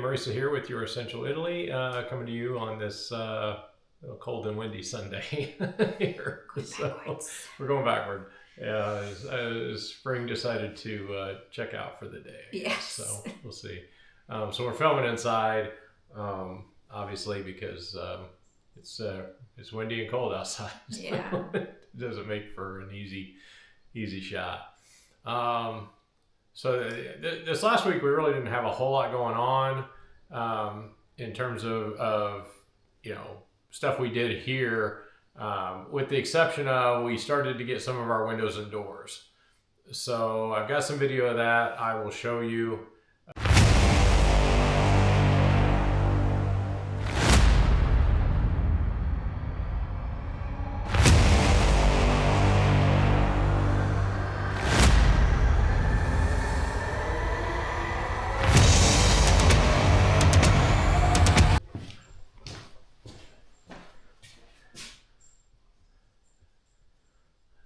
Marisa here with your Essential Italy, coming to you on this cold and windy Sunday here. So we're going backward. Spring decided to check out for the day. Yes. So we'll see. So we're filming inside, obviously because it's windy and cold outside. So yeah. It doesn't make for an easy shot. So this last week we really didn't have a whole lot going on in terms of stuff we did here, with the exception of we started to get some of our windows and doors. So I've got some video of that I will show you.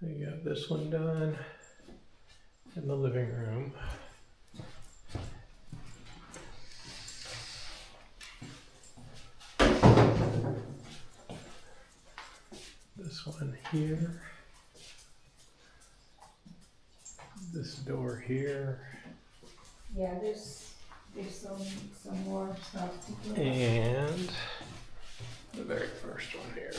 We got this one done in the living room. This one here. This door here. Yeah, there's some more stuff to do. And the very first one here.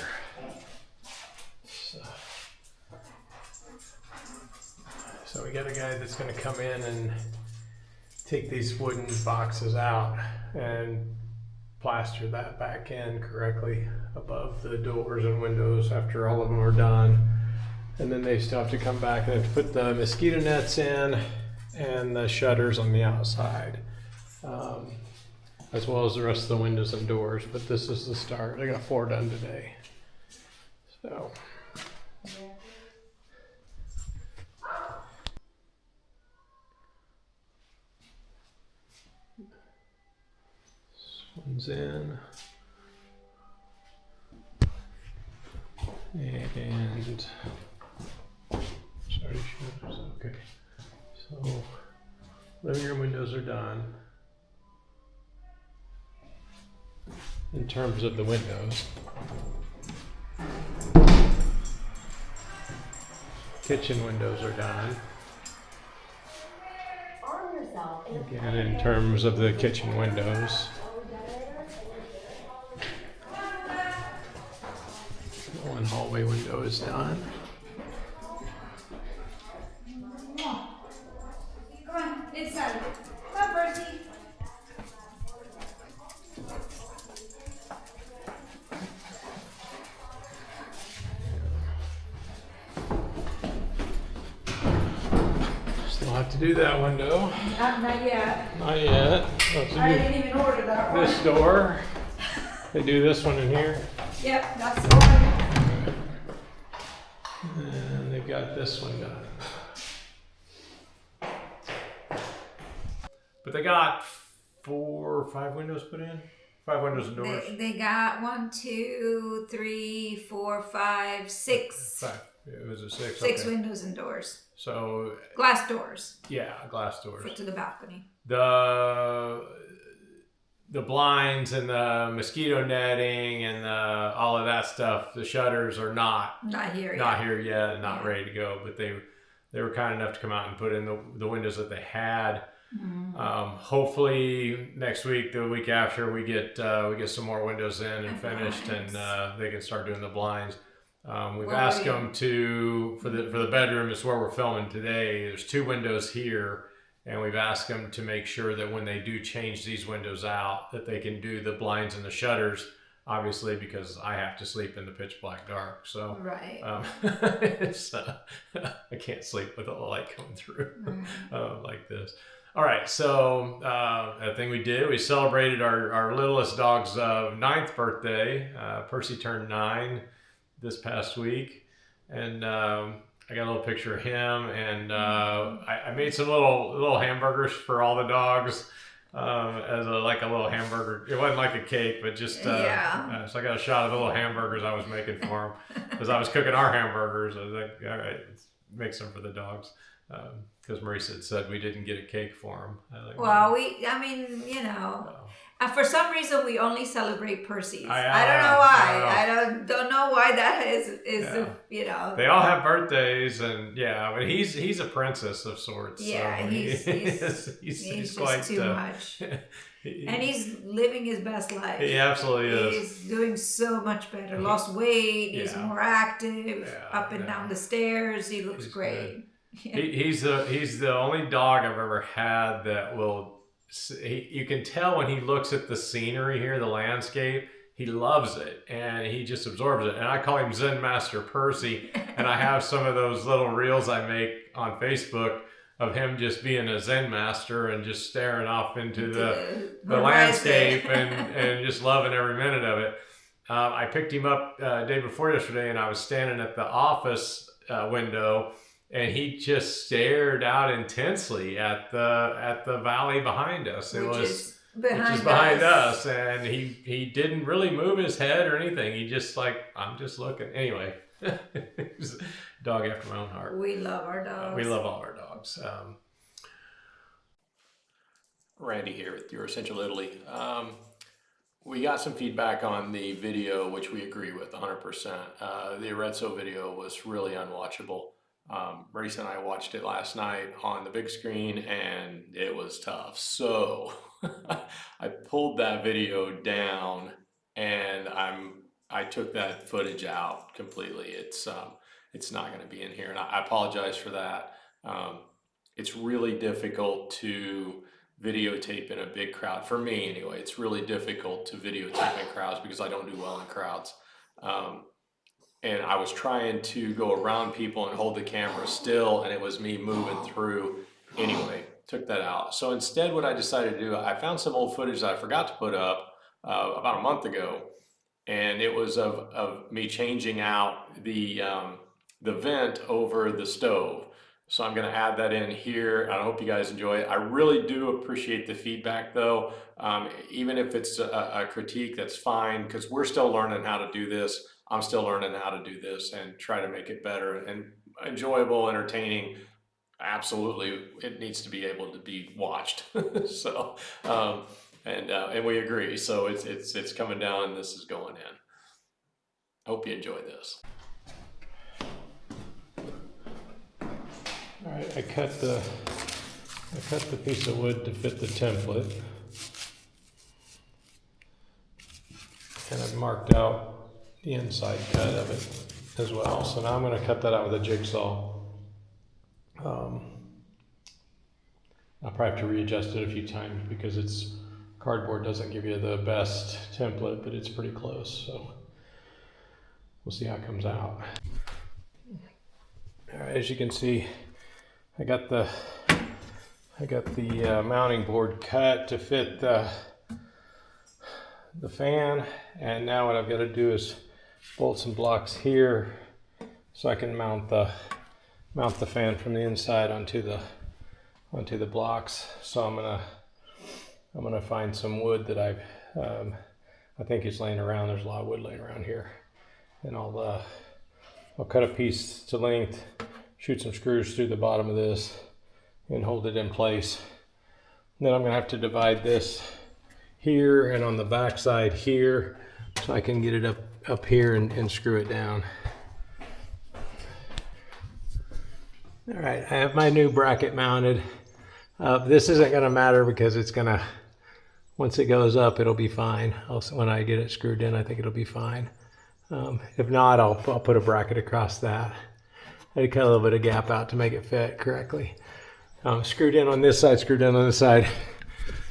So we got a guy that's going to come in and take these wooden boxes out and plaster that back in correctly above the doors and windows after all of them are done. And then they still have to come back and put the mosquito nets in and the shutters on the outside, as well as the rest of the windows and doors. But this is the start. I got 4 done today. So. One's in, and sorry, shutters. Okay, so living room windows are done. In terms of the windows, kitchen windows are done. Again, in terms of the kitchen windows. One hallway window is done. Come on, inside. Come on, Persy. Still have to do that window. Not yet. Not yet. I didn't even order that one. This door. They do this one in here. Yep, that's the one. And they've got this one done. But they got 4 or 5 windows put in? 5 windows and doors? They got 1, 2, 3, 4, 5, 6. 5. It was a 6. 6 okay. windows and doors. So Glass doors. yeah, glass doors. Foot to the balcony. The blinds and the mosquito netting and all of that stuff, the shutters are not here yet and not ready to go, but they were kind enough to come out and put in the windows that they had. Mm-hmm. Hopefully next week, the week after, we get some more windows in and finished, and they can start doing the blinds. We've asked them to for the bedroom is where we're filming today. There's 2 windows here. And we've asked them to make sure that when they do change these windows out, that they can do the blinds and the shutters, obviously, because I have to sleep in the pitch black dark. So right. I can't sleep with a light coming through like this. All right, so a thing we did, we celebrated our littlest dog's 9th birthday. Persy turned 9 this past week. And I got a little picture of him, and I made some little hamburgers for all the dogs as a little hamburger. It wasn't like a cake, but just so I got a shot of the little hamburgers I was making for them because I was cooking our hamburgers. I was like, all right, let's make some for the dogs. because Marisa had said we didn't get a cake for him. Well, for some reason we only celebrate Persys. I don't know why. I don't know why that is. They all have birthdays, and but he's a princess of sorts. Yeah, so he's quite just too much. And he's living his best life. He absolutely is. He's doing so much better. Lost weight. He's more active. Up and down the stairs. He looks great. He's the only dog I've ever had that will. You can tell when he looks at the scenery here, the landscape. He loves it, and he just absorbs it. And I call him Zen Master Persy. And I have some of those little reels I make on Facebook of him just being a Zen master and just staring off into the landscape and just loving every minute of it. I picked him up day before yesterday, and I was standing at the office window, and he just stared out intensely at the valley behind us. Which is behind us, and he didn't really move his head or anything. He just I'm just looking. Anyway, he's a dog after my own heart. We love our dogs. We love all our dogs. Randy here with Your Essential Italy. We got some feedback on the video, which we agree with 100%. The Arezzo video was really unwatchable. Marisa and I watched it last night on the big screen, and it was tough. So I pulled that video down, and I took that footage out completely. It's not going to be in here, and I apologize for that. It's really difficult to videotape in a big crowd. For me, anyway, it's really difficult to videotape in crowds because I don't do well in crowds. And I was trying to go around people and hold the camera still, and it was me moving through. Anyway, took that out. So instead, what I decided to do, I found some old footage that I forgot to put up about a month ago, and it was of me changing out the vent over the stove. So I'm going to add that in here. I hope you guys enjoy it. I really do appreciate the feedback, though. Even if it's a critique, that's fine, because we're still learning how to do this. I'm still learning how to do this and try to make it better and enjoyable, entertaining. Absolutely, it needs to be able to be watched. So, and we agree. So it's coming down, and this is going in. Hope you enjoy this. All right, I cut the piece of wood to fit the template, and I've marked out the inside cut of it as well. So now I'm going to cut that out with a jigsaw. I'll probably have to readjust it a few times because cardboard doesn't give you the best template, but it's pretty close. So we'll see how it comes out. All right, as you can see, I got the mounting board cut to fit the fan, and now what I've got to do is bolt some blocks here so I can mount the fan from the inside onto the blocks. So I'm gonna find some wood that I think is laying around. There's a lot of wood laying around here, and I'll cut a piece to length, shoot some screws through the bottom of this, and hold it in place. And then I'm gonna have to divide this here and on the back side here so I can get it up here and screw it down. All right, I have my new bracket mounted. This isn't gonna matter because once it goes up, it'll be fine. When I get it screwed in, I think it'll be fine. If not, I'll put a bracket across that. I cut a little bit of gap out to make it fit correctly. Screwed in on this side, screwed in on this side,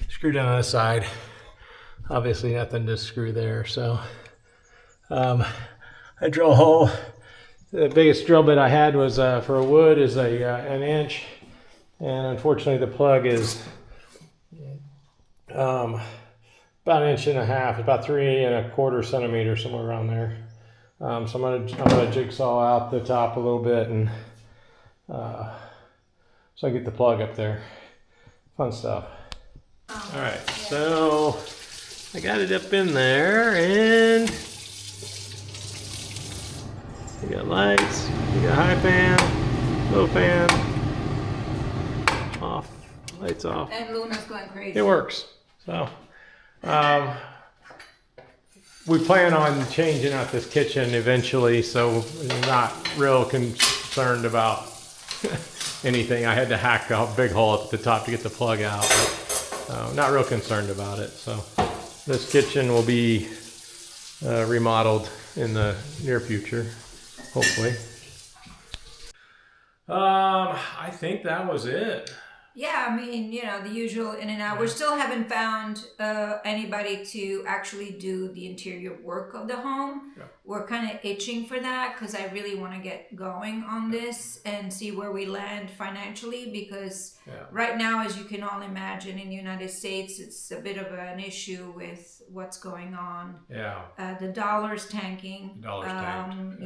screwed in on this side. Obviously nothing to screw there, so I drill a hole. The biggest drill bit I had was for wood is an inch, and unfortunately the plug is about an inch and a half, about 3¼ centimeters, somewhere around there. So I'm gonna jigsaw out the top a little bit, and so I get the plug up there. Fun stuff. All right, so I got it up in there, and we got lights, we got high fan, low fan, lights off. And Luna's going crazy. It works. So, we plan on changing out this kitchen eventually, so we're not real concerned about anything. I had to hack a big hole up at the top to get the plug out, but not real concerned about it. So this kitchen will be remodeled in the near future, hopefully. I think that was it. Yeah, I mean, the usual in and out. We still haven't found anybody to actually do the interior work of the home. Yeah. We're kind of itching for that because I really want to get going on this and see where we land financially, because right now, as you can all imagine, in the United States, it's a bit of an issue with what's going on. Yeah. The dollar's tanking. Tanked.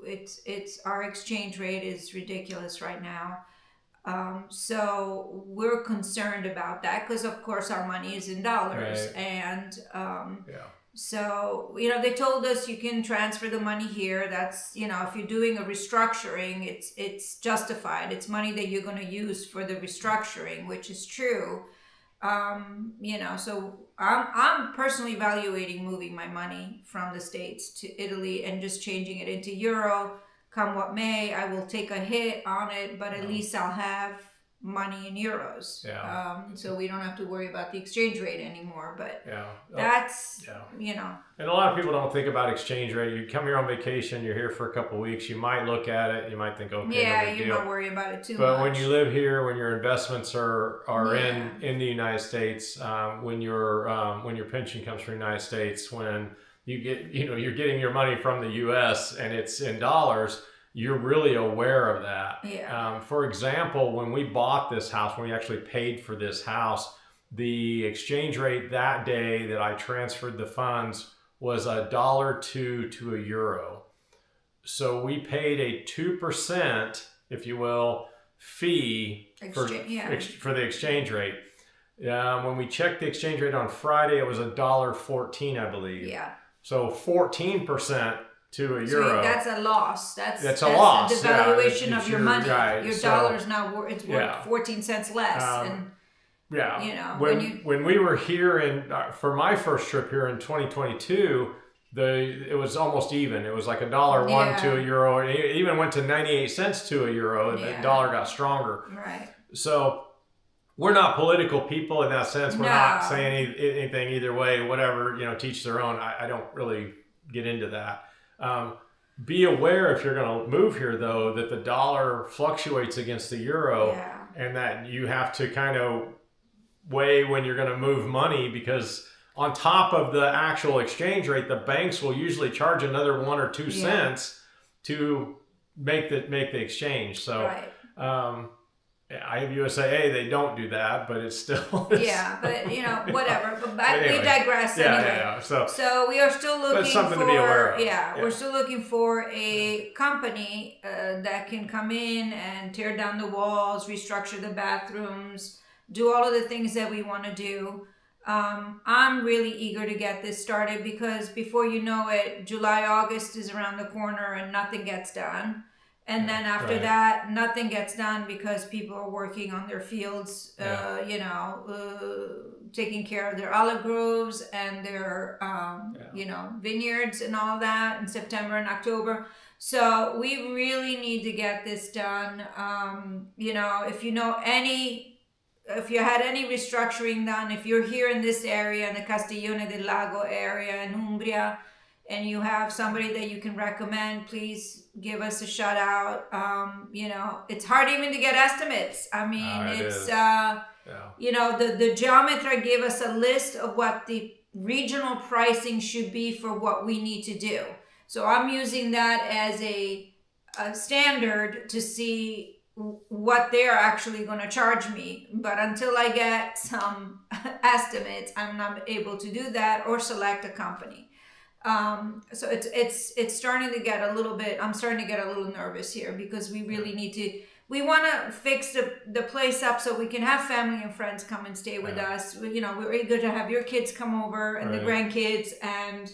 It's our exchange rate is ridiculous right now. So we're concerned about that because, of course, our money is in dollars. Right. And so, they told us you can transfer the money here. That's, if you're doing a restructuring, it's justified. It's money that you're going to use for the restructuring, which is true. So I'm personally evaluating moving my money from the States to Italy and just changing it into euro. Come what may, I will take a hit on it, but at least I'll have money in euros. Yeah. So we don't have to worry about the exchange rate anymore. But that's, And a lot of people don't think about exchange rate. You come here on vacation, you're here for a couple of weeks, you might look at it, you might think, okay, yeah, you're not worried about it too much. But when you live here, when your investments are in the United States, when your pension comes from the United States, when you get, you're getting your money from the U.S. and it's in dollars, you're really aware of that. Yeah. For example, when we bought this house, when we actually paid for this house, the exchange rate that day that I transferred the funds was $1.02 to a euro. So we paid a 2%, if you will, fee for the exchange rate. When we checked the exchange rate on Friday, it was $1.14, I believe. Yeah. So 14% to a euro. That's a loss. That's a loss. The devaluation of your money. Right. Your dollar's now worth 14 cents less. When we were here for my first trip here in 2022, it was almost even. It was like $1.01 to a euro. It even went to 98 cents to a euro, and the dollar got stronger. Right. So we're not political people in that sense. We're not saying anything either way, whatever, teach their own. I don't really get into that. Be aware if you're going to move here, though, that the dollar fluctuates against the euro and that you have to kind of weigh when you're going to move money, because on top of the actual exchange rate, the banks will usually charge another 1 or 2 cents to make the exchange. So, USA, they don't do that, but it's still... Yeah, but, whatever. But anyway, we digress anyway. Yeah. So we are still looking something to be aware of. Yeah, we're still looking for a company that can come in and tear down the walls, restructure the bathrooms, do all of the things that we want to do. I'm really eager to get this started because before you know it, July, August is around the corner and nothing gets done. And then after that, nothing gets done because people are working on their fields, taking care of their olive groves and their, vineyards and all that in September and October. So we really need to get this done. If you had any restructuring done, if you're here in this area, in the Castiglione del Lago area in Umbria, and you have somebody that you can recommend, please give us a shout out. It's hard even to get estimates. I mean, the geometra gave us a list of what the regional pricing should be for what we need to do. So I'm using that as a standard to see what they're actually going to charge me. But until I get some estimates, I'm not able to do that or select a company. So it's starting to get a little bit, I'm starting to get a little nervous here because we really we want to fix the place up so we can have family and friends come and stay with us. We're eager to have your kids come over and the grandkids, and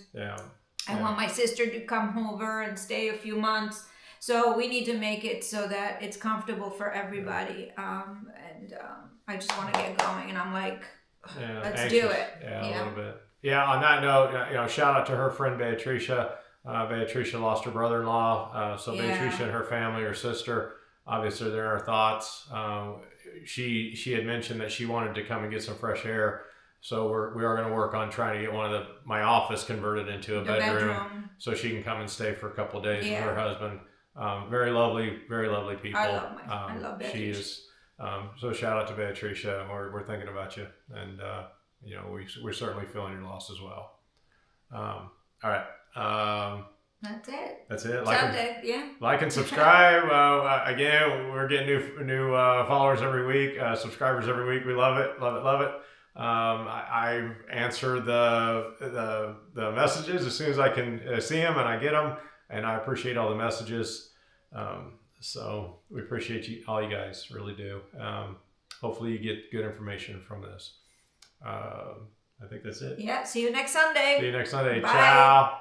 I want my sister to come over and stay a few months. So we need to make it so that it's comfortable for everybody. I just want to get going, and I'm like, let's anxious. do it. Yeah, a little bit. Yeah, on that note, shout out to her friend Beatricia. Beatricia lost her brother-in-law, so Beatricia and her family, her sister, obviously they're in our thoughts. She had mentioned that she wanted to come and get some fresh air, so we are going to work on trying to get my office converted into a bedroom, so she can come and stay for a couple of days with her husband. Very lovely people. I love Beatricia. She is. So shout out to Beatricia. We're thinking about you, and we're certainly feeling your loss as well. All right. That's it. That's it. Like and subscribe. Again, we're getting new followers every week, subscribers every week. We love it. I answer the messages as soon as I can see them, and I get them, and I appreciate all the messages. So we appreciate all you guys, really do. Hopefully you get good information from this. I think that's it. Yeah. See you next Sunday. Bye. Ciao.